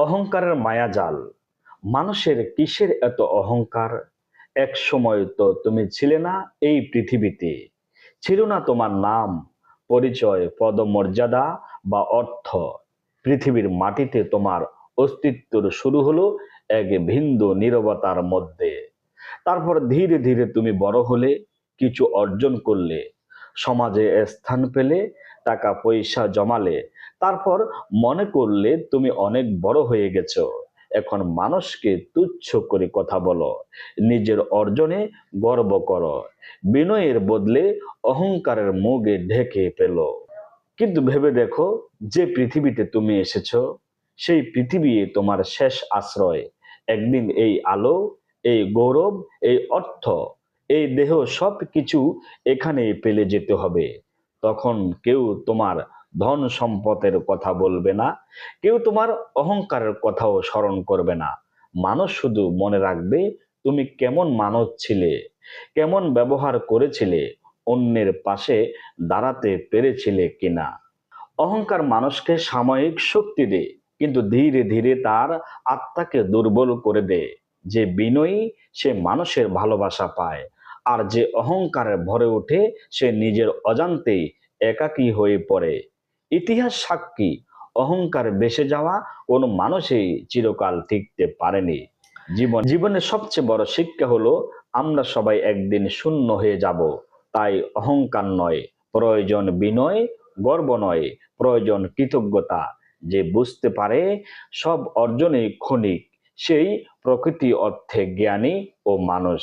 অহংকারের মায়াজাল। মানুষের কিসের এত অহংকার? এক সময় তো তুমি ছিলে না এই পৃথিবীতে, ছিল না তোমার নাম, পরিচয়, পদমর্যাদা বা অর্থ। পৃথিবীর মাটিতে তোমার অস্তিত্বের শুরু হলো এক ভিন্ন নীরবতার মধ্যে। তারপর ধীরে ধীরে তুমি বড় হলে, কিছু অর্জন করলে, সমাজে স্থান পেলে, টাকা পয়সা জমালে। তারপর মনে করলে তুমি অনেক বড় হয়ে গেছো। এখন মানুষকে তুচ্ছ করে কথা বলো, নিজের অর্জনে গর্ব করো, বিনয়ের বদলে অহংকারের মুখে ঢেকে পেলো। কিন্তু ভেবে দেখো, যে পৃথিবীতে তুমি এসেছো, সেই পৃথিবী তোমার শেষ আশ্রয়। একদিন এই আলো, এই গৌরব, এই অর্থ, এই দেহ সব কিছু এখানে পেলে যেতে হবে। তখন কেউ তোমার ধন সম্পদের কথা বলবে না, কেউ তোমার অহংকারের কথাও স্মরণ করবে না। মানুষ শুধু মনে রাখবে তুমি কেমন মানুষ ছিলে, কেমন ব্যবহার করেছিলে, অন্যের পাশে দাঁড়াতে পেরেছিলে কিনা। অহংকার মানুষকে সাময়িক শক্তি দেয়, কিন্তু ধীরে ধীরে তার আত্মাকে দুর্বল করে দেয়। যে বিনয়ী, সে মানুষের ভালোবাসা পায়, আর যে অহংকারে ভরে ওঠে, সে নিজের অজান্তেই একাকী হয়ে পড়ে। ইতিহাস সাক্ষী, অহংকার বেসে যাওয়া কোনো মানুষই চিরকাল টিকতে পারেনি। জীবনের সবচেয়ে বড় শিক্ষা হলো, আমরা সবাই একদিন শূন্য হয়ে যাব। তাই অহংকার নয়, প্রয়োজন বিনয়; গর্ব নয়, প্রয়োজন কৃতজ্ঞতা। যে বুঝতে পারে সব অর্জনই ক্ষণিক, সেই প্রকৃতি অর্থে জ্ঞানী ও মানুষ।